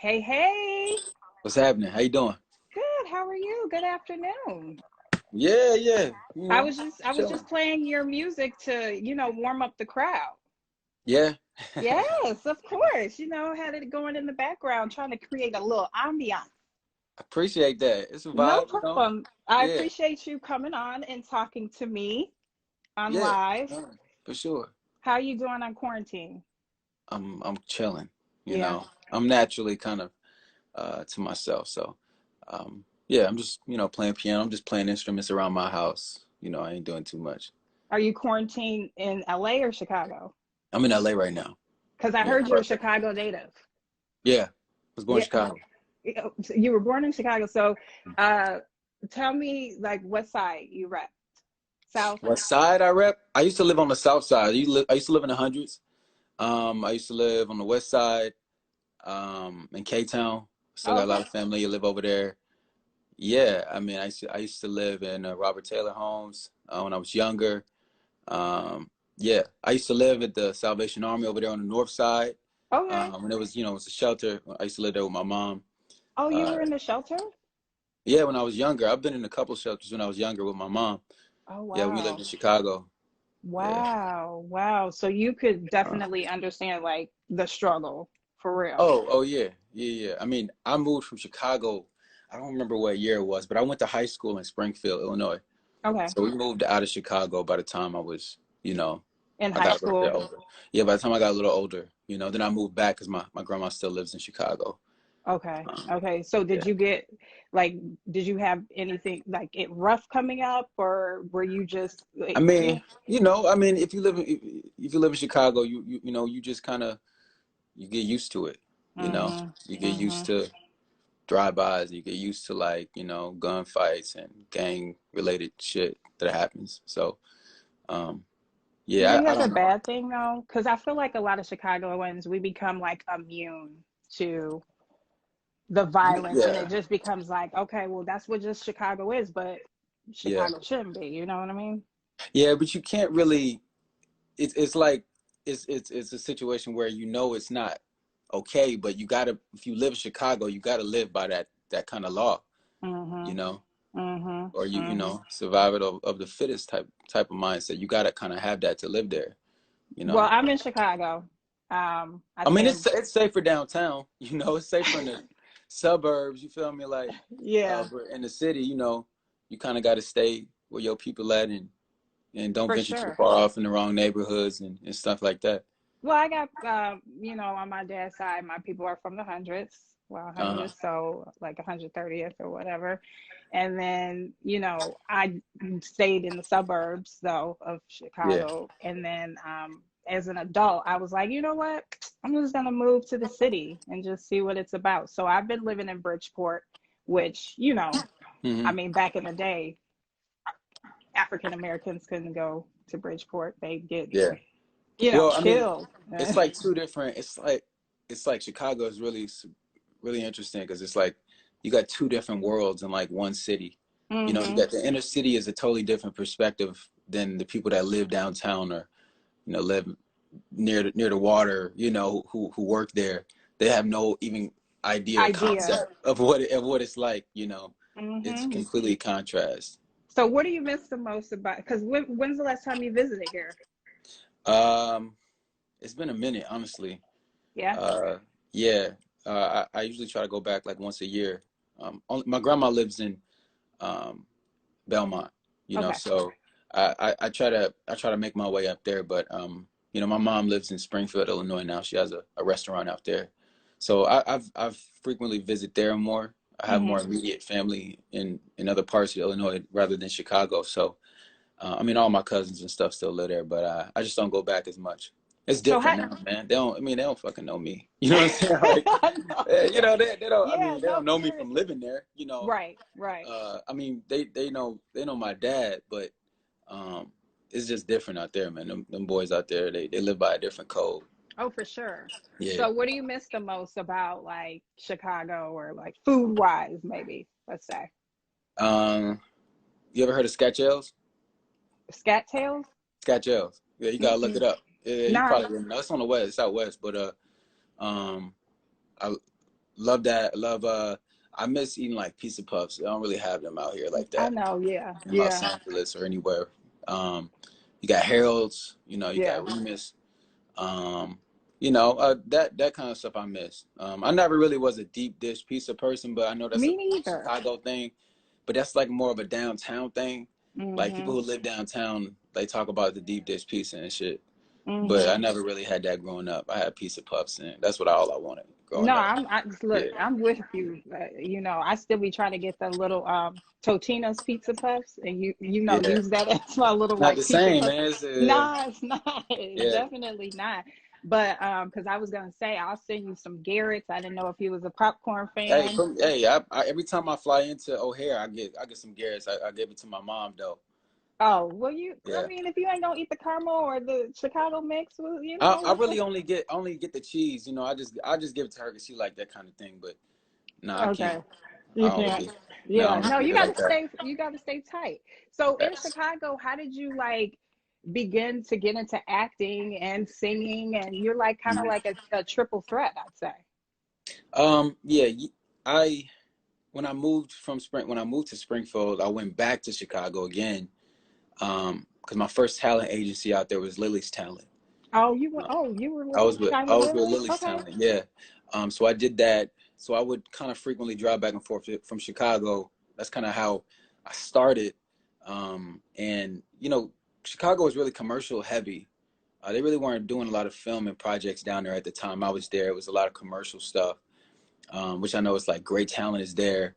Hey, hey. What's happening? How you doing? Good. How are you? Good afternoon. Yeah, yeah. I was just Chilling. playing your music to, warm up the crowd. Yeah. Yes, of course. Had it going in the background, trying to create a little ambiance. Appreciate that. It's a No vibe. problem. I Yeah, appreciate you coming on and talking to me on yeah. live. For sure. How you doing on quarantine? I'm chilling. You Yeah. know, I'm naturally kind of to myself. So, yeah, I'm just playing piano. I'm just playing instruments around my house. I ain't doing too much. Are you quarantined in LA or Chicago? I'm in LA right now. Because I Yeah, heard you're a right. Chicago native. Yeah. I was born in Yeah, Chicago. you were born in Chicago, so uh, tell me like what side you rep? South? What side I rep? I used to live on the south side. I used to live in the hundreds. I used to live on the west side. In K-Town. Still Oh, got a okay. lot of family who live over there. Yeah, I mean, I used to live in Robert Taylor Homes when I was younger. Yeah, I used to live at the Salvation Army over there on the north side. Okay. When it was a shelter. I used to live there with my mom. Oh, you Uh, were in the shelter? yeah, when I was younger, I've been in a couple shelters when I was younger with my mom. Oh, Yeah, we lived in wow. Chicago. Yeah. Wow. Wow. So you could definitely understand like the struggle for real. Oh, yeah, yeah, yeah. I mean, I moved from Chicago. I don't remember what year it was, but I went to high school in Springfield, Illinois. Okay. So we moved out of Chicago by the time I was, In I high got a little bit school. older. Yeah, by the time I got a little older, then I moved back because my grandma still lives in Chicago. Okay. Um, Okay. So yeah. like, did you have anything like it rough coming up or were you just I like, mean, if you live in Chicago, you just kind of you get used to it. mm-hmm, You get mm-hmm. used to drive-bys. You get used to like gunfights and gang related shit that happens. So um, Do you yeah, think I that's a don't know. bad thing though? Because I feel like a lot of Chicagoans, we become like immune to the violence and Yeah, it just becomes like, okay, well, that's what just Chicago is, but yeah, Chicago shouldn't be. You know what I mean? yeah. But you can't really. It's like it's a situation where it's not okay, but you gotta if you live in Chicago, you gotta live by that kind of law, you Mm-hmm. know, Mm-hmm. or Mm-hmm. survival of the fittest type of mindset. You gotta kind of have that to live there, you Well, know. I'm in Chicago. I I mean, say it's safer downtown, it's safer in the suburbs. You feel me? Like, yeah, but in the city, you kind of got to stay where your people at and don't for venture too sure. far off in the wrong neighborhoods and stuff like that. Well, I got, on my dad's side, my people are from the hundreds. Well, Uh-huh. hundreds, so like 130th or whatever. And then, I stayed in the suburbs though of Yeah. Chicago. And then as an adult, I was like, you know what? I'm just gonna move to the city and just see what it's about. So I've been living in Bridgeport, which, I Hmm. mean, back in the day, African Americans couldn't go to Bridgeport. They get, Yeah. Well, I mean, killed. it's like two different. It's like Chicago is really interesting because it's like you got two different worlds in like one city. You Mm-hmm. got the inner city is a totally different perspective than the people that live downtown or live near the water. Who work there. They have no even idea or Idea. concept of what it's like. It's Mm-hmm. completely contrast. So, what do you miss the most about? Because when's the last time you visited here? Um, it's been a minute, honestly. Yeah. Uh, yeah, I usually try to go back like once a year. My grandma lives in um, Belmont, Okay. so I try to make my way up there. But my mom lives in Springfield, Illinois now. She has a restaurant out there, so I've frequently visit there more. I have Mm-hmm. more immediate family in other parts of Illinois rather than Chicago. So I mean, all my cousins and stuff still live there, but I just don't go back as much. It's So, different how? now, man. They don't fucking know me. You know what I'm saying? Like, No, yeah, they don't. I yeah. mean, they No, don't know me from seriously. living there. Right. Right. I mean, they know my dad, but um, it's just different out there, man. Them boys out there, they live by a different code. Oh, for sure. Yeah. So, what do you miss the most about like Chicago or like food wise, maybe? Let's say Um, you ever heard of Scat Ales? Scat Tails. Scat Ales. Yeah, you gotta look Mm-mm. it up. Yeah, you Nah. probably wouldn't know. It's on the west, it's out west, but um, I love that. Love I miss eating like pizza puffs. I don't really have them out here like I that know. Yeah. in Los Yeah. Angeles or anywhere. You got Harold's, you know, you Yeah. got Remus. Um, that kind of stuff I miss. I never really was a deep dish pizza person, but I know that's a Me neither. Chicago thing. But that's like more of a downtown thing. Like people Mhm. who live downtown, they talk about the deep dish pizza and shit. But I Mhm. never really had that growing up. I had pizza puffs, and that's what all I wanted No, growing up. look, Yeah, I'm with you. You know, I still be trying to get the little Totino's pizza puffs, and yeah. use that as my little Not the like pizza same, puff. man. Nah, it's not. It's Yeah. definitely not. But because I was gonna say I'll send you some Garrett's. I didn't know if you was a popcorn Hey, fan. every time I fly into O'Hare, I get some Garrett's. I give it to my mom though. Oh, I Yeah. mean, if you ain't gonna eat the caramel or the Chicago mix, well, I really only get the cheese. You know, I just give it to her because she like that kind of thing. But no, I okay. can't. I You don't can't. really. No, I Yeah. don't No, really you do it gotta like that. stay. You gotta stay tight. So in Yes. Chicago, how did you like begin to get into acting and singing? And you're like kind of Mhm. like a triple threat, I'd say. Yeah. I when I moved to Springfield, I went back to Chicago again. Because my first talent agency out there was Lily's Talent. Oh, you went. Uh, Oh, you were with I Skylar was with Lily. Lily's Okay. Talent, yeah. So I did that. So I would kind of frequently drive back and forth from Chicago. That's kind of how I started. And Chicago was really commercial heavy. They really weren't doing a lot of film and projects down there at the time I was there. It was a lot of commercial stuff, which I know is like great talent is there.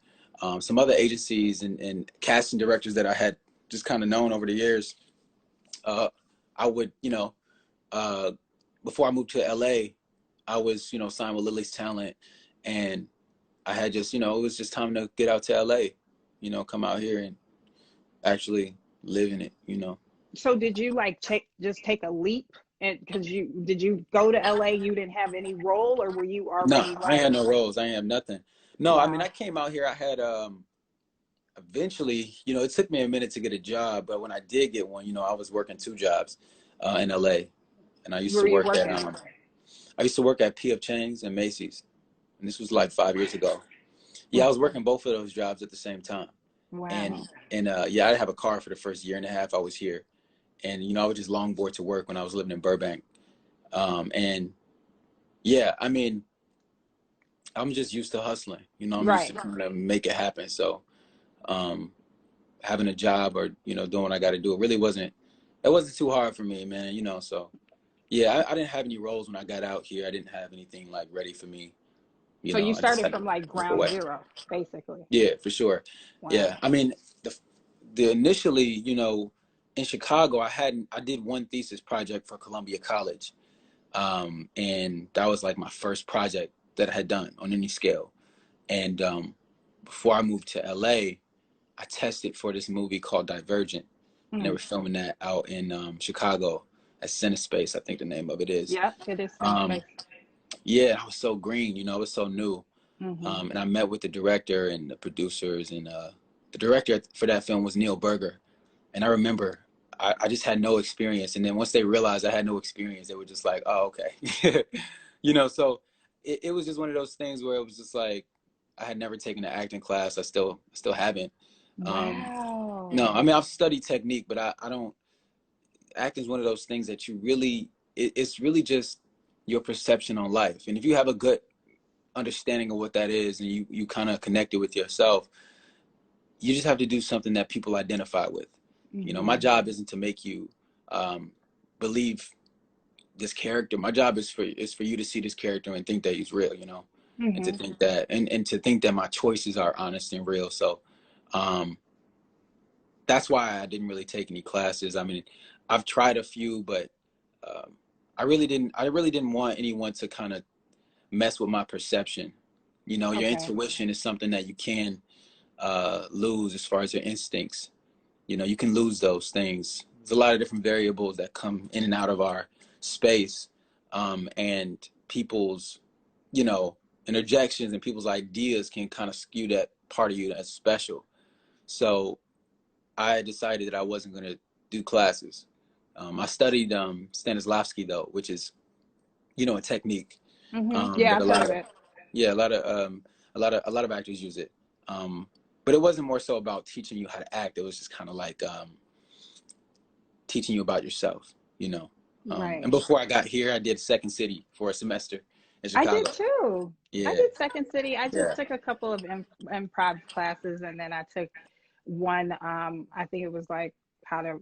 Some other agencies and casting directors that I had just kind of known over the years. I would, uh, before I moved to LA, I was, signed with Lily's Talent, and I had just, it was just time to get out to LA, come out here and actually live in it. So did you like take a leap? And because did you go to LA? You didn't have any role, or were you No, already I ain't had like, no roles. I ain't have nothing. No, I mean, I wow? came out here. I had eventually, it took me a minute to get a job, but when I did get one, I was working two jobs in LA, and Where were you working? I used to work at P.F. Chang's and Macy's, and this was like 5 years ago. Yeah, I was Okay. working both of those jobs at the same time. Wow. And yeah, I didn't have a car for the first year and a half I was here. And I would just longboard to work when I was living in Burbank. And yeah, I mean, I'm just used to hustling. I'm used to Right. trying to make it happen. So um, having a job or doing what I got to do, it wasn't too hard for me, man. So yeah, I didn't have any roles when I got out here. I didn't have anything like ready for me. So you I just started had to from like work ground away. zero, basically. Yeah, for sure. Wow. Yeah, I mean, the initially, in Chicago, I did one thesis project for Columbia College, and that was like my first project that I had done on any scale. And before I moved to LA, I tested for this movie called Divergent, and they Hmm. were filming that out in Chicago at CineSpace, I think the name of it is. Yep, it is Um, Cinespace. yeah, I was so green, it was so new. Hmm. And I met with the director and the producers, and the director for that film was Neil Berger. And I remember I just had no experience. And then once they realized I had no experience, they were just like, oh, okay. So it was just one of those things where it was just like, I had never taken an acting class. I still haven't. Um, no, Wow. I mean, I've studied technique, but I don't, acting is one of those things that it's really just your perception on life. And if you have a good understanding of what that is and you kind of connect it with yourself, you just have to do something that people identify with. My Hmm. job isn't to make you um, believe this character. My job is for you to see this character and think that he's real, and to Hmm. think that and to think that my choices are honest and real. So um, that's why I didn't really take any classes. I mean, I've tried a few, but um, I really didn't want anyone to kind of mess with my perception. Your Okay. intuition is something that you can lose as far as your instincts. You can lose those things. There's a lot of different variables that come in and out of our space, and people's, you know, interjections and people's ideas can kind of skew that part of you that's special. So I decided that I wasn't going to do classes. I studied Stanislavski though, which is, a technique Hmm. Yeah, that a I've heard lot of of it. Yeah, a lot of actors use it. But it wasn't more so about teaching you how to act. It was just kind of like teaching you about yourself, you know. And Right. before I got here, I did Second City for a semester in I did Chicago. too. I Yeah, did Second City. I just yeah, took a couple of improv classes, and then I took one. I think it was like how to,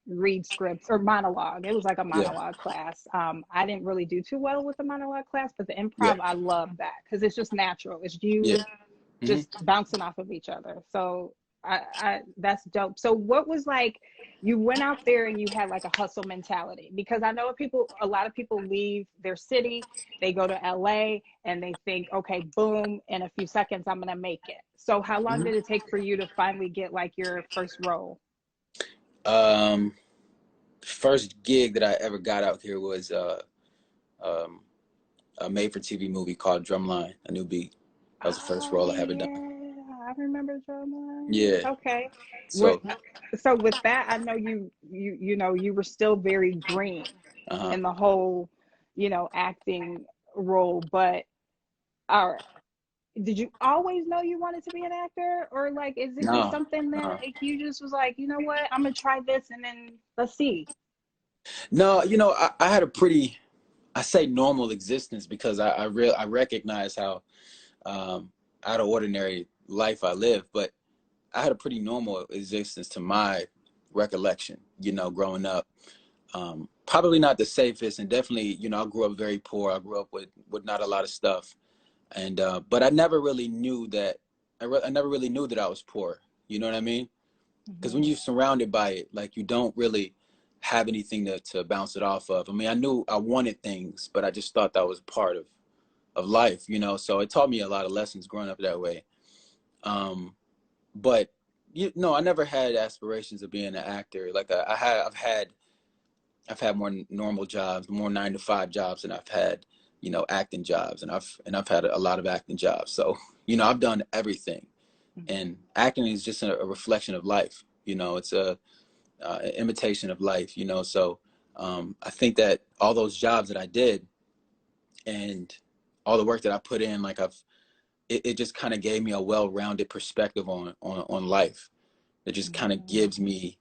read scripts or monologue. It was like a yeah, monologue class. I didn't really do too well with the monologue class, but the yeah, improv, I love that because it's just natural. It's yeah. you Hmm. just bouncing off of each other. So I that's dope. So what was like, you went out there and you had like a hustle mentality? Because I know a lot of people leave their city, they go to LA and they think, okay, boom, in a few seconds I'm gonna make it. So how long Hmm. did it take for you to finally get like your first role? Um, First gig that I ever got out here was um, a made-for-TV movie called Drumline, A New Beat. That was the first role Oh I ever done. yeah, I remember Drumline. Yeah. Okay. What, So, so with that, I know you were still very green uh-huh. in the whole, acting role, but are did you always know you wanted to be an actor, or like is it just No, something that no, like, you just was like, you know what, I'm gonna try this and then let's see. no. I had a pretty, I say normal existence because I recognize how um, out of ordinary life I live, but I had a pretty normal existence to my recollection. Growing up, probably not the safest, and definitely, I grew up very poor. I grew up with not a lot of stuff, and but I never really knew that. I never really knew that I was poor. You know what I mean? Because when Hmm. you're surrounded by it, like you don't really have anything to bounce it off of. I mean, I knew I wanted things, but I just thought that was part of life. So it taught me a lot of lessons growing up that way. Um, but I never had aspirations of being an actor. Like I've had more normal jobs, more 9 to 5 jobs than I've had, acting jobs, and I've had a lot of acting jobs. So I've done everything, Hmm. and acting is just a reflection of life. It's an imitation of life. So I think that all those jobs that I did and all the work that I put in, like it just kind of gave me a well-rounded perspective on life. It just kind of Hmm. gives me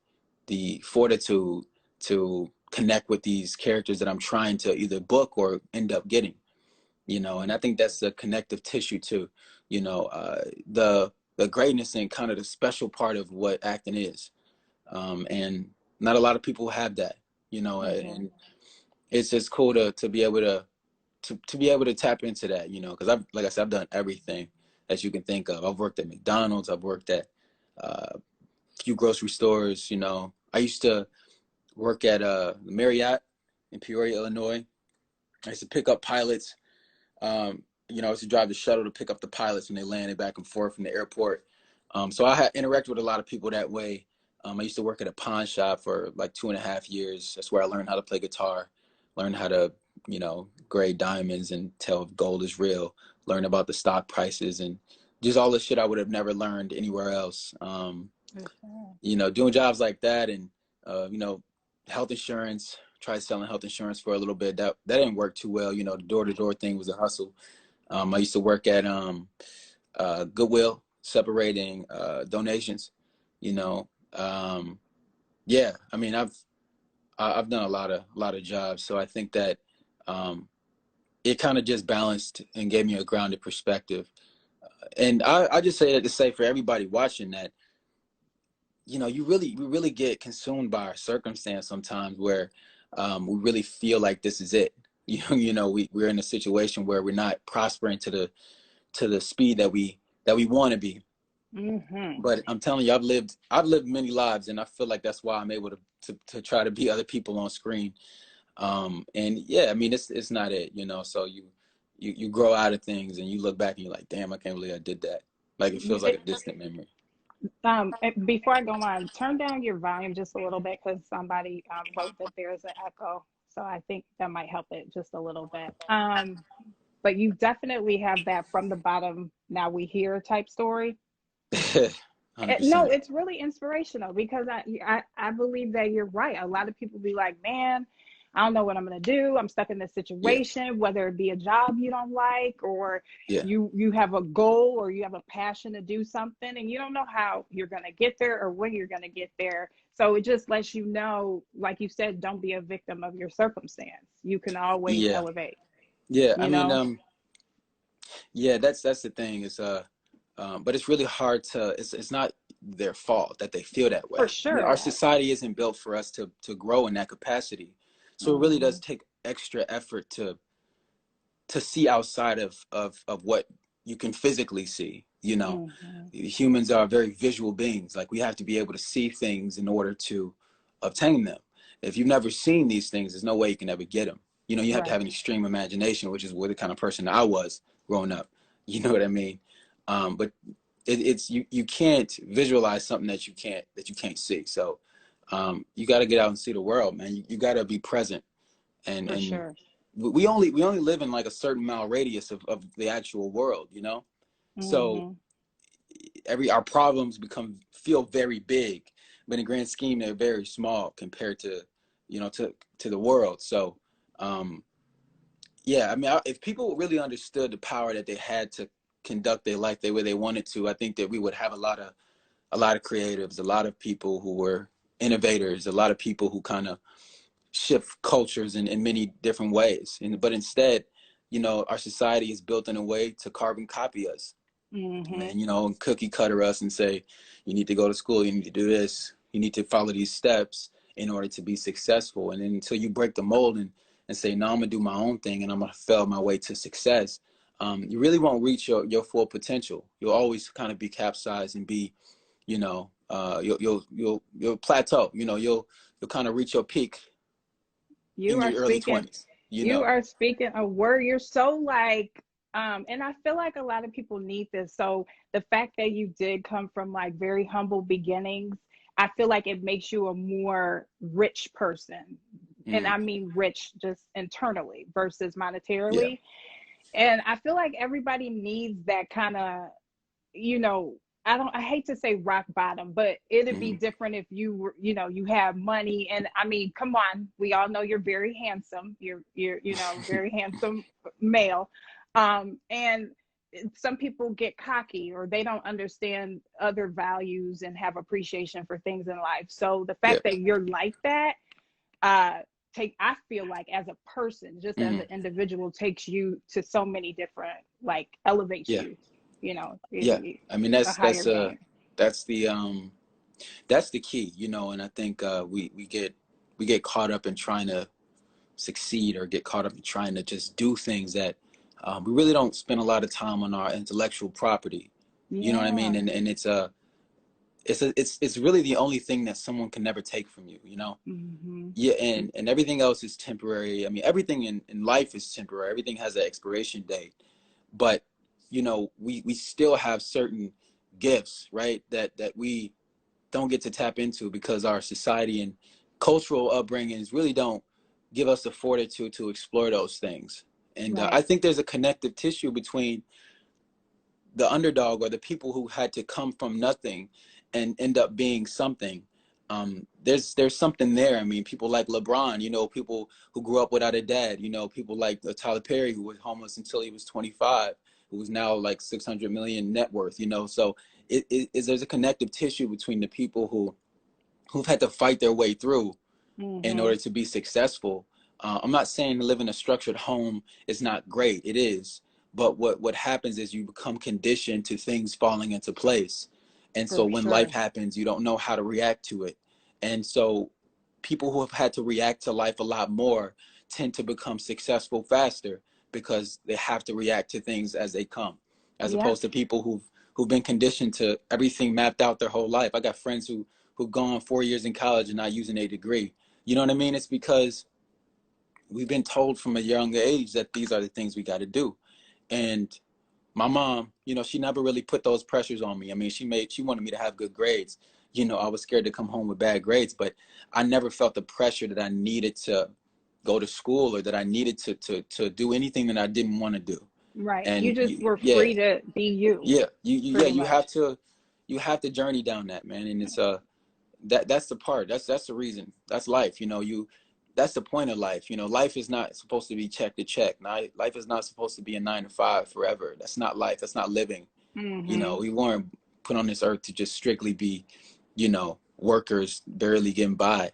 the fortitude to connect with these characters that I'm trying to either book or end up getting. And I think that's the connective tissue too. The greatness and kind of the special part of what acting is. And not a lot of people have that. Hmm. And it's just cool to be able to be able to tap into that. Because like I said, I've done everything that you can think of. I've worked at McDonald's. I've worked at a few grocery stores. I used to work at Marriott in Peoria, Illinois. I used to pick up pilots. I used to drive the shuttle to pick up the pilots when they landed back and forth from the airport. So I had interacted with a lot of people that way. I used to work at a pawn shop for like 2.5 years. That's where I learned how to play guitar, learned how to, grade diamonds and tell if gold is real, learn about the stock prices and just all the shit I would have never learned anywhere else. Okay. Doing jobs like that and, health insurance, tried selling health insurance for a little bit. That didn't work too well. The door-to-door thing was a hustle. I used to work at Goodwill, separating donations. You know, um, yeah. I mean, I've done a lot of jobs, so I think that um, it kind of just balanced and gave me a grounded perspective. And I just say that to say for everybody watching that, we really get consumed by our circumstance sometimes, where we really feel like this is it. We're in a situation where we're not prospering to the speed that we want to be. Hmm. But I'm telling you, I've lived many lives, and I feel like that's why I'm able to try to be other people on screen. And yeah, I mean, it's not it. So you grow out of things, and you look back and you're like, damn, I can't believe I did that. Like it feels like a distant memory. Before I go on, turn down your volume just a little bit because somebody wrote that there's an echo. So I think that might help it just a little bit. But you definitely have that from the bottom, now we hear type story. 100%. No, it's really inspirational because I believe that you're right. A lot of people be like, man, I don't know what I'm going to do. I'm stuck in this Yeah. situation, whether it be a job you don't like, or Yeah. you have a goal, or you have a passion to do something, and you don't know how you're going to get there or when you're going to get there. So it just lets you know, like you said, don't be a victim of your circumstance. You can always Yeah. elevate, Yeah. I you mean, know? yeah, that's the thing is, but it's really hard to, it's not their fault that they feel that For way. I mean, sure our not. society isn't built for us to grow in that capacity. So it really does Hmm. take extra effort to see outside of what you can physically see. You know, Hmm. humans are very visual beings. Like we have to be able to see things in order to obtain them. If you've never seen these things, there's no way you can ever get them. You know, you have to have Right. an extreme imagination, which is what the kind of person I was growing up. You know what I mean? But it's you can't visualize something that you can't see. So you got to get out and see the world, man. You got to be present, For and sure. we only live in like a certain mile radius of the actual world, you know. So Hmm. our problems feel very big, but in the grand scheme they're very small compared to, to the world. So um yeah, I mean, if people really understood the power that they had to conduct their life the way they wanted to, I think that we would have a lot of creatives, a lot of people who were innovators, a lot of people who kind of shift cultures in many different ways. But instead, our society is built in a way to carbon copy us, Hmm. man, and cookie cutter us and say, you need to go to school, you need to do this, you need to follow these steps in order to be successful. And then until you break the mold and say, no, I'm gonna do my own thing and I'm gonna fail my way to success, you really won't reach your full potential. You'll always kind of be capsized and be, you'll plateau. You'll kind of reach your peak You in are your early speaking 20s. you are speaking a word. You're so like, and I feel like a lot of people need this. So the fact that you did come from like very humble beginnings, I feel like it makes you a more rich person. And Mm, I mean rich just internally versus yeah. monetarily. And I feel like everybody needs that kind of, you know, I hate to say rock bottom, but it'd be Hmm. different if you were, you have money. And I mean, come on, we all know you're very handsome. You're, very handsome male. And some people get cocky or they don't understand other values and have appreciation for things in life. So the Yeah. fact that you're like that, uh, I feel like as a person, just as Hmm. an individual, takes you to so many different, like elevates Yeah. you, Yeah. I mean, a higher game. that's the that's the key, and I think we get caught up in trying to succeed, or get caught up in trying to just do things that we really don't spend a lot of time on our intellectual property. You know what I mean? Yeah. And it's really the only thing that someone can never take from you. Hmm. Yeah, and everything else is temporary. I mean, everything in life is temporary. Everything has an expiration date. But we still have certain gifts, right? That we don't get to tap into because our society and cultural upbringings really don't give us the fortitude to explore those things. And I Right. think there's a connective tissue between the underdog, or the people who had to come from nothing and end up being something. There's something there. I mean, people like LeBron, people who grew up without a dad, people like Tyler Perry, who was homeless until he was 25, who was now like 600 million net worth. So there's a connective tissue between the people who've had to fight their way through in Hmm. order to be successful. I'm not saying to live in a structured home is not great. It is. But what happens is you become conditioned to things falling into place. And so For when life sure. happens, you don't know how to react to it. And so people who have had to react to life a lot more tend to become successful faster, because they have to react to things as they come, as Yep. opposed to people who've been conditioned to everything mapped out their whole life. I got friends who've gone 4 years in college and not using a degree. You know what I mean? It's because we've been told from a young age that these are the things we got to do. And my mom, she never really put those pressures on me. I mean, she wanted me to have good grades. I was scared to come home with bad grades, but I never felt the pressure that I needed to go to school, or that I needed to do anything that I didn't want to do. Right. You And just were yeah, free to be you, yeah, yeah, pretty you have much. to journey down that, man. And it's that's the part. That's the reason. That's life. You that's the point of life. You know, life is not supposed to be check to check. Life is not supposed to be a 9 to 5 forever. That's not life. That's not living. You know, we weren't put on this earth to just strictly be, you know, workers barely getting by.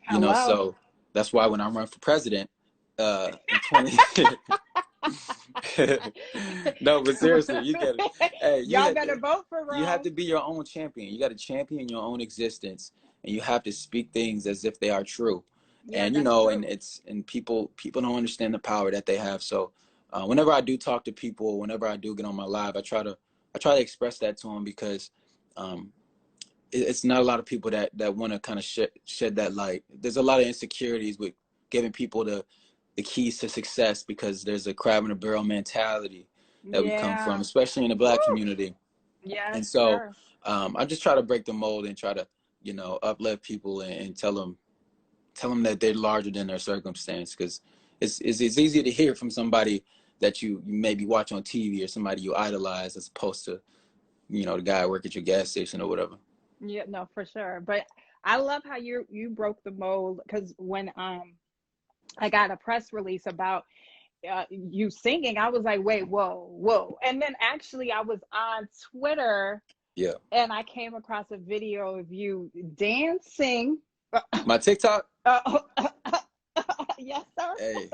You know, Hello. so that's why when I run for president, in 20 no, but seriously, you get it. Hey, Y'all better vote for you have Rome. to be your own champion. You got to champion your own existence, and you have to speak things as if they are true. Yeah, And you that's know, true. and people don't understand the power that they have. So, whenever I do talk to people, whenever I do get on my live, I try to express that to them because um, it's not a lot of people that want to kind of shed that light. There's a lot of insecurities with giving people the keys to success because there's a crab in a barrel mentality that we come from, Yeah. especially in the Black Woo. community. Yes, And so sir. I just try to break the mold and try to, you know, uplift people and tell them that they're larger than their circumstance, because it's easy to hear from somebody that you maybe watch on TV or somebody you idolize as opposed to, you know, the guy at work at your gas station or whatever. Yeah, no, for sure. But I love how you broke the mold, because when I got a press release about you singing, I was like, wait, whoa, whoa. And then actually I was on Twitter Yeah. and I came across a video of you dancing. My TikTok, Yes, sir. hey,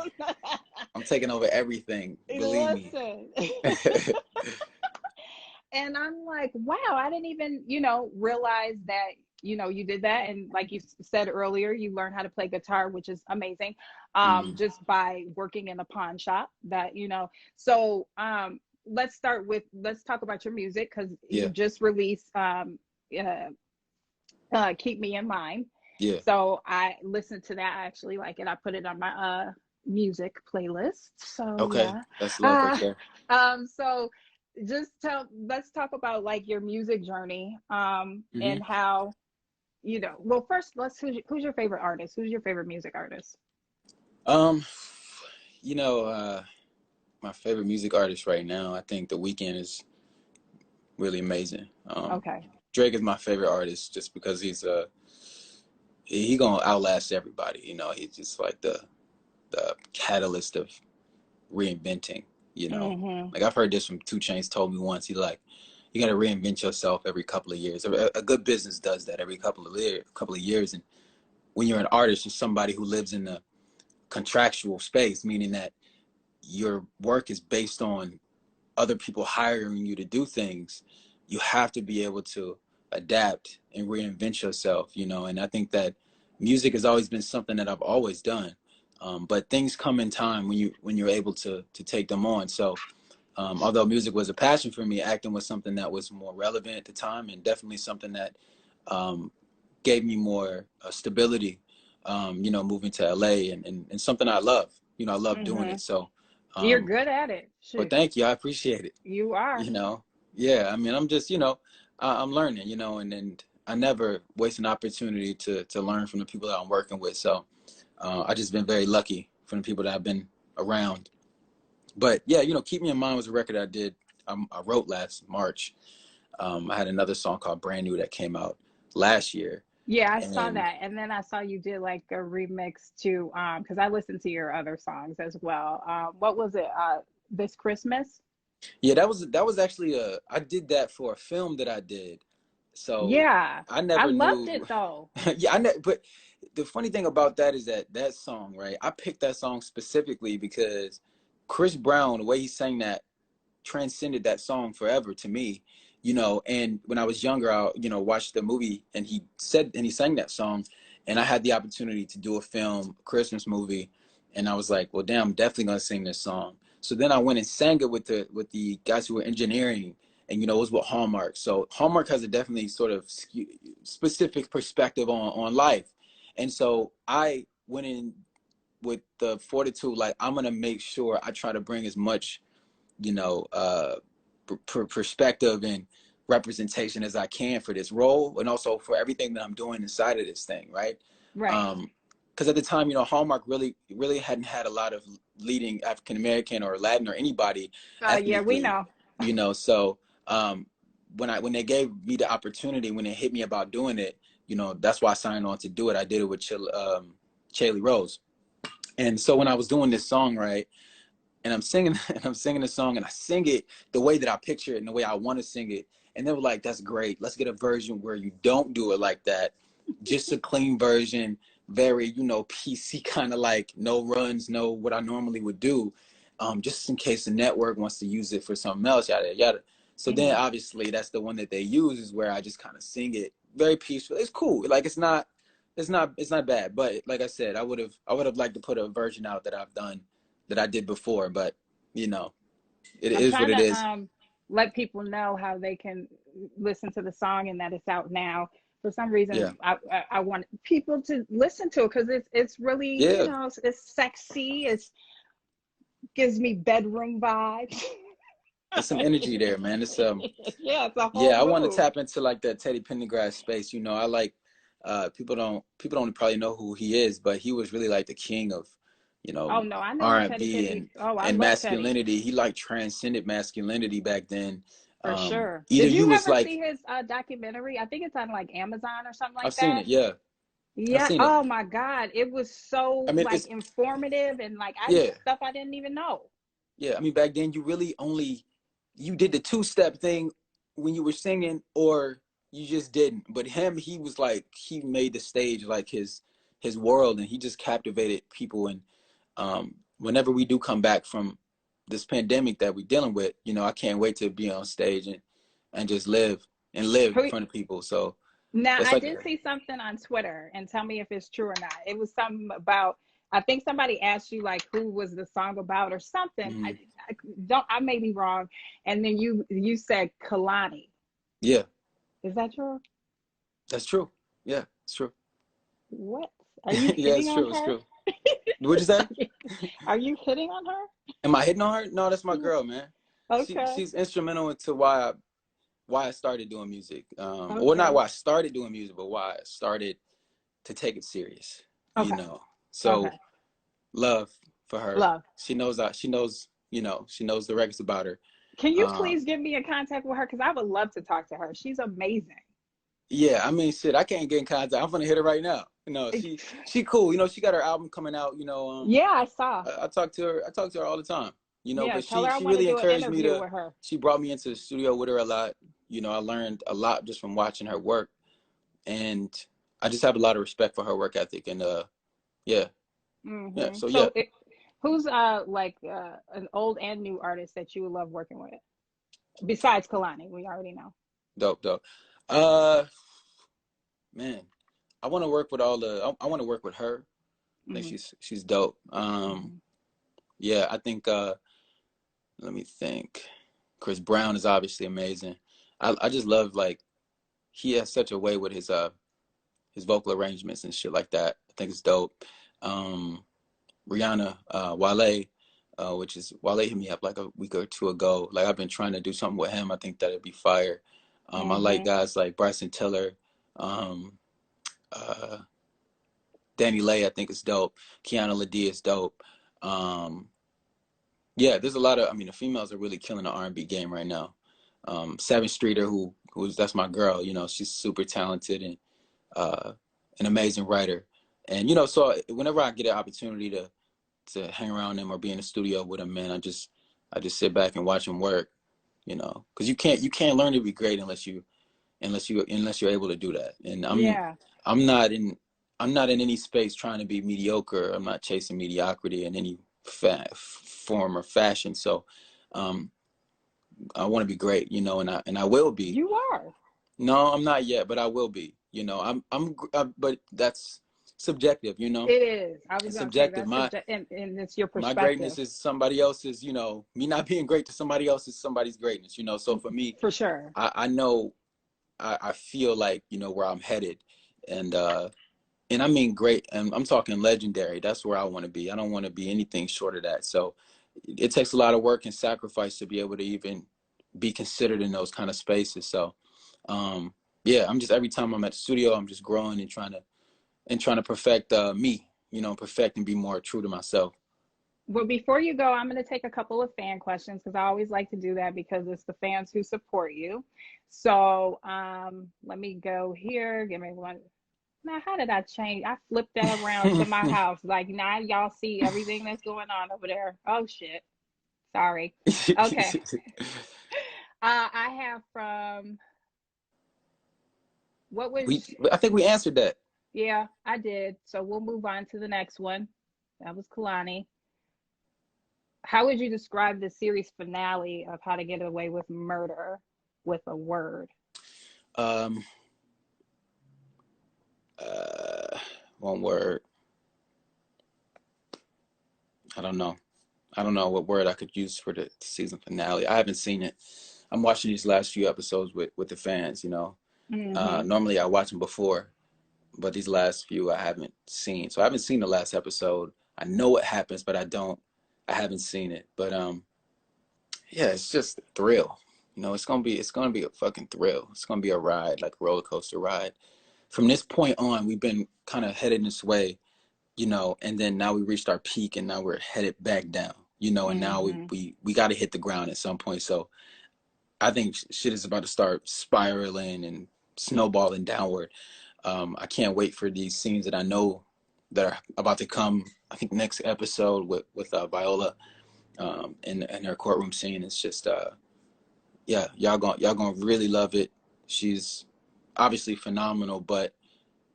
I'm taking over everything. Believe me. Listen. And I'm like, wow, I didn't even, realize that, you did that. And like you said earlier, you learned how to play guitar, which is amazing, Mhm. just by working in a pawn shop that, So let's talk about your music, because you Yeah. just released uh, Keep Me in Mind. Yeah. So I listened to that. I actually like it. I put it on my music playlist. So Okay. yeah. That's love right Uh, there. so let's talk about like your music journey, Hmm. and how, well, first, who's your favorite artist? Who's your favorite music artist? Um, you know, my favorite music artist right now, I think The Weeknd is really amazing. Okay. Drake is my favorite artist just because he gonna outlast everybody. You know, he's just like the catalyst of reinventing. You know, Mm-hmm. like I've heard this from 2 Chainz. Told me once, he like, you got to reinvent yourself every couple of years. A good business does that every couple of years. And when you're an artist, you're somebody who lives in the contractual space, meaning that your work is based on other people hiring you to do things. You have to be able to adapt and reinvent yourself, you know. And I think that music has always been something that I've always done, but things come in time when you're able to take them on. So although music was a passion for me, acting was something that was more relevant at the time, and definitely something that um, gave me more stability. You know, moving to LA, and something I love. You know, I love doing Mm-hmm. it. So, You're um, good at it. well, Shoot, thank you. I appreciate it. you are. You know, yeah. I mean, I'm just, I'm learning. You know, and I never waste an opportunity to learn from the people that I'm working with. So, I just been very lucky from the people that I've been around. But yeah, you know, Keep Me in Mind was a record I did. I wrote last March. I had another song called Brand New that came out last year, Yeah, I saw and that. And then I saw you did like a remix to, because I listened to your other songs as well. What was it? This Christmas? yeah, that was actually I did that for a film that I did. So Yeah. I I never loved knew. it though. Yeah, but the funny thing about that is that song, right? I picked that song specifically because Chris Brown, the way he sang that, transcended that song forever to me. You know, and when I was younger, I, watched the movie, and he sang that song, and I had the opportunity to do a film, a Christmas movie, and I was like, well, damn, I'm definitely gonna sing this song. So then I went and sang it with the guys who were engineering, and it was with Hallmark. So Hallmark has a definitely sort of specific perspective on life, and so I went in with the fortitude, like, I'm gonna make sure I try to bring as much, you know, perspective and representation as I can for this role, and also for everything that I'm doing inside of this thing, right? Right. Because at the time, Hallmark really hadn't had a lot of leading African American or Latin or anybody Yeah, we ethnically, know. So when they gave me the opportunity, when they hit me about doing it, that's why I signed on to do it. I did it with Chaley Rose. And so when I was doing this song, right, and I'm singing and I'm singing the song and I sing it the way that I picture it and the way I want to sing it. And they were like, that's great. Let's get a version where you don't do it like that. Just a clean version, very, you know, PC kind of like no runs, no what I normally would do. Just in case the network wants to use it for something else, yada yada. So then obviously that's the one that they use is where I just kind of sing it very peaceful. It's cool. Like it's not bad. But like I said, I would have liked to put a version out that I've done that I did before, but you know, it I'm is what trying it to is. let people know how they can listen to the song and that it's out now. For some reason, Yeah. I want people to listen to it because it's really, you Yeah. know, it's sexy. It gives me bedroom vibes. It's some energy there, man. It's Yeah, it's a whole yeah, I want to mood. tap into like that Teddy Pendergrass space. You know, I like people don't probably know who he is, but he was really like the king of, you Oh know, no, I know R who and Teddy B Penny. Oh, I and love Teddy masculinity. He like transcended masculinity back then. for sure. Either Did you you was ever like see his documentary? I think it's on like Amazon or something I've like seen that. it, yeah. I've Yeah. seen it. Oh my God, it was I so mean like it's informative and like I yeah. stuff I didn't even know. Yeah, I mean back then you really only you did the two-step thing when you were singing or you just didn't. But him, he was like he made the stage like his world and he just captivated people and whenever we do come back from this pandemic that we're dealing with, you know, I can't wait to be on stage and just live in Who front of people. So Now, that's I like did see something on Twitter, and tell me if it's true or not. It was something about, I think somebody asked you like who was the song about or something. mhm. I may be wrong. And then you said Kalani. Yeah, Is that true? that's true. Yeah, it's true. What? Are you Yeah, hitting it's on true. It's her? true. What'd you say? Are you hitting on her? Am I hitting on her? No, that's my girl, man. Okay. She's instrumental into why I started doing music. Or not Okay. why I started doing music, but why I started to take it serious. You Okay. know. So Okay. love for her. Love. She knows, you know, she knows the records about her. Can you Um, please give me a contact with her? Because I would love to talk to her. She's amazing. yeah, I mean shit, I can't get in contact. I'm gonna hit her right now. You know, she cool. You know, she got her album coming out, you know, Yeah, I saw. I talk to her all the time, you know, Yeah, but tell her I she want to really do an encouraged me interview to with her. she brought me into the studio with her a lot. You know, I learned a lot just from watching her work and I just have a lot of respect for her work ethic and yeah. Yeah. So yeah, So, who's like an old and new artist that you would love working with besides Kalani? We already know. dope. Uh man, I want to work with I want to work with her. I think Hmm she's dope. hmm Yeah, I think let me think. Chris Brown is obviously amazing. I just love like he has such a way with his vocal arrangements and shit like that. I think it's dope. Um, Rihanna, Wale, which is Wale hit me up like a week or two ago. Like I've been trying to do something with him. I think that'd be fire. I like hmm guys like Bryson Tiller, um, uh, Danny Lay. I think is dope. Kiana Ladie is dope. Um, yeah, there's a lot of. I mean, the females are really killing the R&B game right now. Seven Streeter, who's that's my girl. You know, she's super talented and uh, an amazing writer. And you know, so whenever I get an opportunity to hang around them or be in the studio with them, man, I just sit back and watch them work. You know, because you can't learn to be great unless you're able to do that. And Yeah. I'm not in I'm not in any space trying to be mediocre. I'm not chasing mediocrity in any form or fashion. So um, I want to be great, you know, and I will be. You are. No, I'm not yet, but I will be. You know, but that's subjective. You know, It is. I was it's gonna say subjective. that's subject, and it's your My perspective greatness is somebody else's. You know, me not being great to somebody else is somebody's greatness. You know, so for me, for sure. I know I feel like you know where I'm headed, and and I mean great, and I'm talking legendary. That's where I want to be. I don't want to be anything short of that. So it takes a lot of work and sacrifice to be able to even be considered in those kind of spaces. So um, yeah, I'm just every time I'm at the studio, I'm just growing and trying to perfect me. You know, perfect and be more true to myself. Well, before you go, I'm going to take a couple of fan questions because I always like to do that because it's the fans who support you. So let me go here. Give me one. Now, how did I change? I flipped that around to my house. Like now y'all see everything that's going on over there. Oh shit. Sorry. Okay. I have from what was I think we answered that. yeah, I did. So we'll move on to the next one. That was Kalani. How would you describe the series finale of How to Get Away with Murder with a word? Um, one word. I don't know. I don't know what word I could use for the season finale. I haven't seen it. I'm watching these last few episodes with the fans. You know, Mm-hmm. normally I watch them before, but these last few I haven't seen. So I haven't seen the last episode. I know what happens, but I haven't seen it. But yeah, it's just a thrill. You know, it's gonna be a fucking thrill. It's gonna be a ride, like a roller coaster ride. From this point on, we've been kind of headed this way, you know, and then now we reached our peak, and now we're headed back down, you know, and now Mm-hmm. we got to hit the ground at some point. So I think shit is about to start spiraling and snowballing downward. I can't wait for these scenes that I know that are about to come. I think next episode with Viola, in her courtroom scene. It's just yeah, y'all gonna really love it. She's obviously phenomenal, but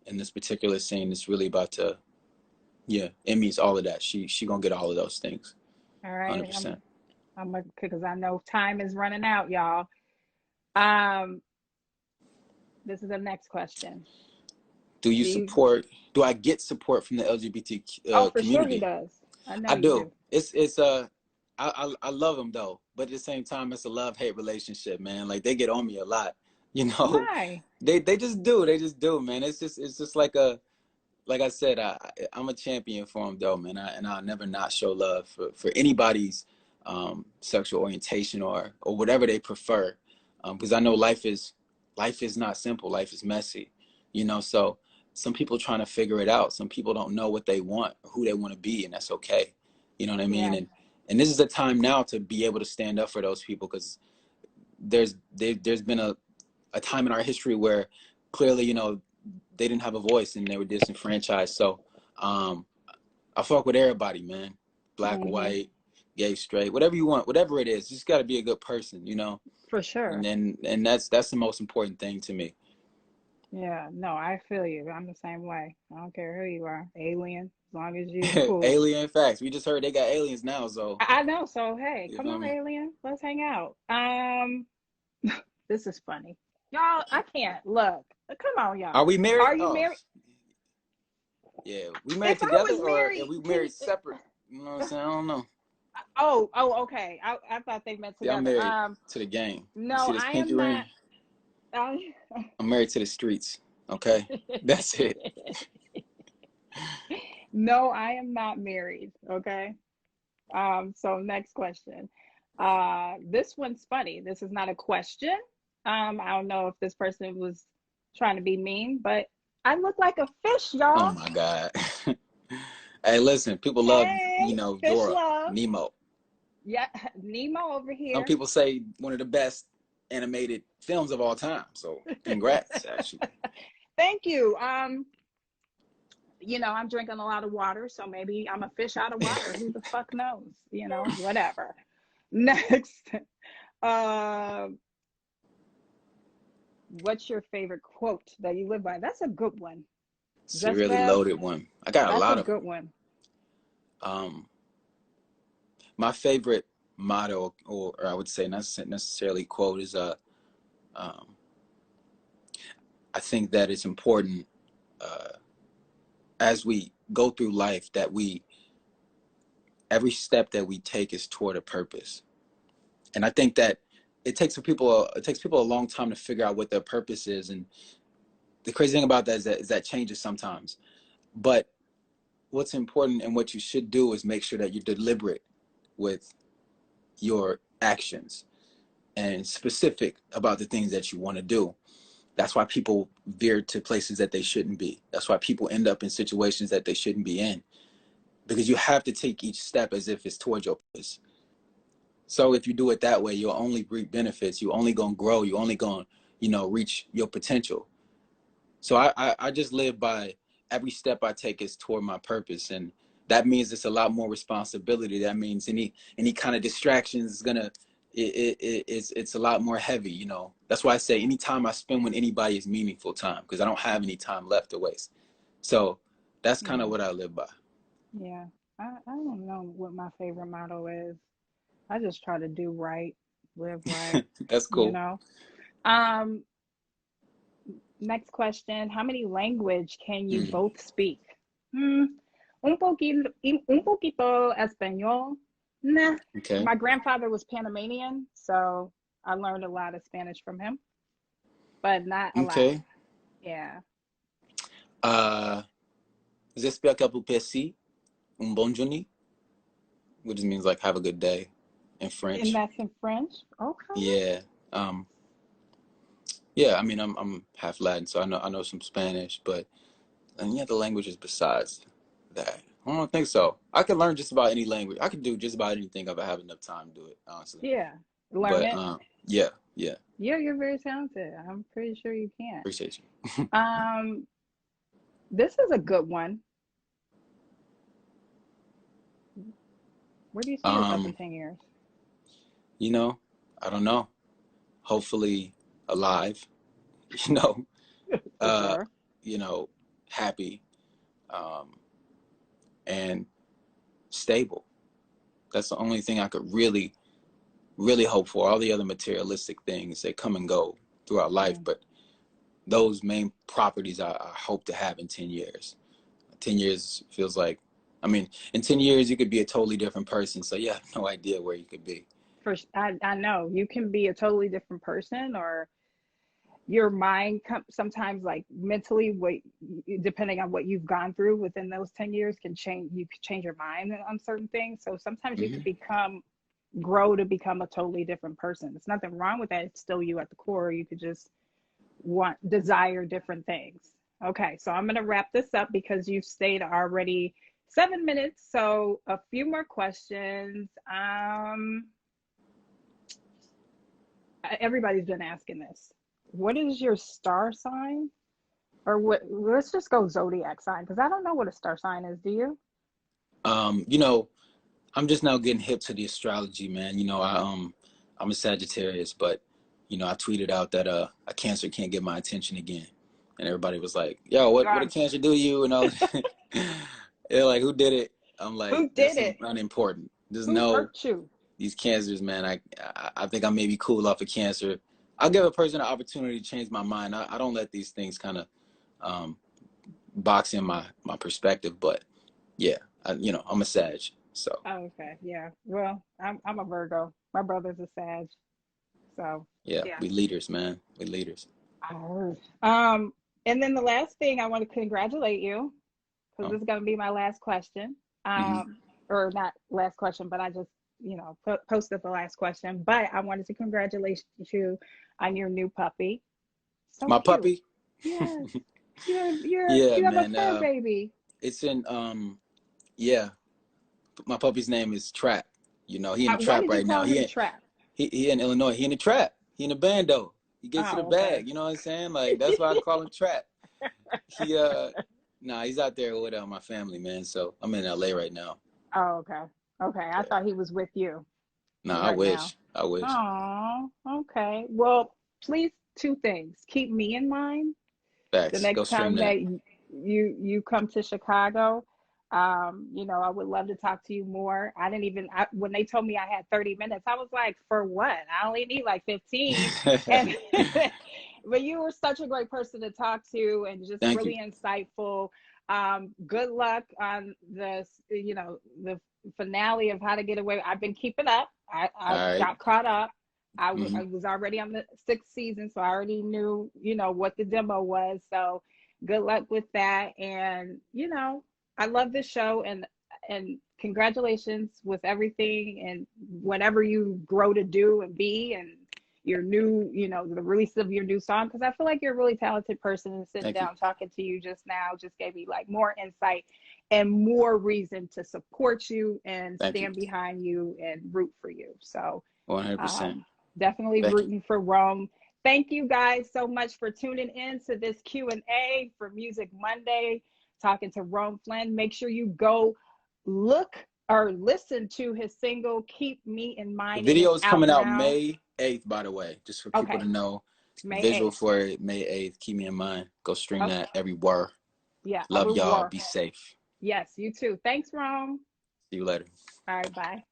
in this particular scene, it's really about to, yeah, Emmys, all of that. She gonna get all of those things, All one hundred right. percent. I'm because I know time is running out, y'all. Um, this is the next question. Do you Do you? support? Do I get support from the LGBT Oh, for sure he community? does. I know I you do. do. It's I love them though, but at the same time, it's a love hate relationship, man. Like they get on me a lot, you know. Why? They just do, man. It's just like a, like I said, I'm a champion for them though, man. And I'll never not show love for anybody's sexual orientation or whatever they prefer, because I know life is not simple. Life is messy, you know. So some people trying to figure it out. Some people don't know what they want or who they want to be, and that's okay. You know what I mean? Yeah. And this is the time now to be able to stand up for those people, because there's been a time in our history where clearly, you know, they didn't have a voice and they were disenfranchised. So um, I fuck with everybody, man. Black, Mm-hmm. white, gay, straight, whatever you want, whatever it is. You just got to be a good person, you know. For sure. And that's the most important thing to me. Yeah. No, I feel you. I'm the same way. I don't care who you are, alien, as long as you cool. Alien facts. We just heard they got aliens now, so I know. So hey, you come feel on, me? alien. Let's hang out. This is funny. Y'all, I can't look. Come on, Are y'all. we married? Are you Oh, married? yeah. We married If I together, was or are married, we can married separate? You know what I'm saying? I don't know. okay. I thought they met Yeah, I'm together. married to the game. You No, see this I pinky am ring? not. I, I'm married to the streets. Okay, that's it. no, I am not married. Okay. So next question. This one's funny. This is not a question. I don't know if this person was trying to be mean, but I look like a fish, Oh y'all. my God. Hey, listen, people love, you Hey, know, fish Dora, love. Nemo. Yeah, Nemo over Some here. people say one of the best animated films of all time. So congrats, actually. Thank you. I'm drinking a lot of water, so maybe I'm a fish out of water. Who the fuck knows? Whatever. Next. Uh, what's your favorite quote that you live by? That's a good one. It's a really Jessica, loaded one. I got a that's a lot of them. good one. Um, my favorite motto, or I would say not necessarily quote, is um, I think that it's important, uh, as we go through life, that every step that we take is toward a purpose. And I think that it takes people a long time to figure out what their purpose is. And the crazy thing about that is that changes sometimes. But what's important and what you should do is make sure that you're deliberate with your actions and specific about the things that you want to do. That's why people veer to places that they shouldn't be. That's why people end up in situations that they shouldn't be in, because you have to take each step as if it's towards your purpose. So if you do it that way, you'll only reap benefits. You only gonna grow. You only gonna, you know, reach your potential. So I just live by every step I take is toward my purpose, and that means it's a lot more responsibility. That means any kind of distractions is gonna it's a lot more heavy. You know, that's why I say any time I spend with anybody is meaningful time because I don't have any time left to waste. So that's kind of Yeah. what I live by. Yeah. I don't know what my favorite motto is. I just try to do right, live right, That's you cool. know. Um, Next question. How many language can you Mm, both speak? Hmm. Un poquito español. Nah. okay. My grandfather was Panamanian, so I learned a lot of Spanish from him, but not a lot. Okay. Yeah. J'espère que vous passez un bon journée, which means like have a good day in And French. that's in French. Okay. Yeah. Um, yeah, I mean I'm half Latin, so I know some Spanish, but and yeah, the languages besides that. I don't think so. I could learn just about any language. I could do just about anything if I have enough time to do it, honestly. Yeah. Learn But it. yeah, yeah. Yeah, you're very talented. I'm pretty sure you can. Appreciate you. Um, this is a good one. Where do you see yourself in um, 10 years? you know, I don't know. Hopefully alive, you know, For uh, sure. you know, happy, um, and stable. That's the only thing I could really hope for. All the other materialistic things, they come and go throughout life, Mm. but those main properties I hope to have in 10 years. 10 years feels like, I mean, in 10 years, you could be a totally different person. So you have no idea where you could be. I know you can be a totally different person, or your mind sometimes, like mentally, what depending on what you've gone through within those 10 years can change. You could change your mind on certain things. So sometimes you could Hmm. grow to become a totally different person. There's nothing wrong with that. It's still you at the core. You could just desire different things. Okay, so I'm going to wrap this up because you've stayed already 7 minutes. So a few more questions. Everybody's been asking this. What is your star sign? Or what? Let's just go zodiac sign because I don't know what a star sign is. Do you? You know, I'm just now getting hip to the astrology, man. You know, I'm a Sagittarius, but you know, I tweeted out that a Cancer can't get my attention again, and everybody was like, "Yo, what did God, Cancer do to you?" And all, they're like, "Who did it?" I'm like, who "That's did it? unimportant. Just Who know hurt you? these cancers, man. I think I may be cool off of Cancer. I'll give a person an opportunity to change my mind. I don't let these things kind of um, box in my perspective, but yeah, you know, I'm a Sag, so Oh, okay, yeah. Well, I'm a Virgo. My brother's a Sag, so yeah, yeah. we leaders, man. We leaders. I heard. And then the last thing I want to congratulate you because Oh, this is going to be my last question. hmm. Or not last question, but I just posted the last question. But I wanted to congratulate you on your new puppy. So My cute. puppy. Yes, Yeah, you have a man. fur baby. It's in yeah. My puppy's name is Trap. You know, he in the Why trap did you right now. call him Trap? He in Illinois. He in the trap. He in the bando. He gets to the Oh, okay. bag. You know what I'm saying? Like that's why I call him Trap. He nah, he's out there with my family, man. So I'm in LA right now. Oh, okay. Okay. I Yeah. thought he was with you Nah, I right now. wish. I wish. Oh, okay. Well, please, two things. Keep me in mind the Facts. Go next stream time that. that you come to Chicago. I would love to talk to you more. When they told me I had 30 minutes, I was like, for what? I only need like 15. And but you were such a great person to talk to and just Thank you. really insightful. Good luck on the finale of How to Get Away. I've been keeping up. All I right. got caught up. Mm-hmm. I was already on the sixth season, so I already knew, what the demo was. So good luck with that. And, I love this show and congratulations with everything and whatever you grow to do and be and your new, the release of your new song. Cause I feel like you're a really talented person and sitting Thank you. down talking to you just now just gave me like more insight and more reason to support you and Thank you. stand behind you and root for you. So 100%. um, definitely Thank you. rooting for Rome. Thank you guys so much for tuning in to this Q&A for Music Monday, talking to Rome Flynn. Make sure you go look or listen to his single, Keep Me in The Mind. It is video is out coming out now. May 8th, by the way, just for people Okay. to know. The May visual 8th. for it, May 8th. Keep me in mind. Go stream Okay. that everywhere. Yeah, Love y'all. everywhere. Be safe. Yes, you too. Thanks, Rome. See you later. All right, bye.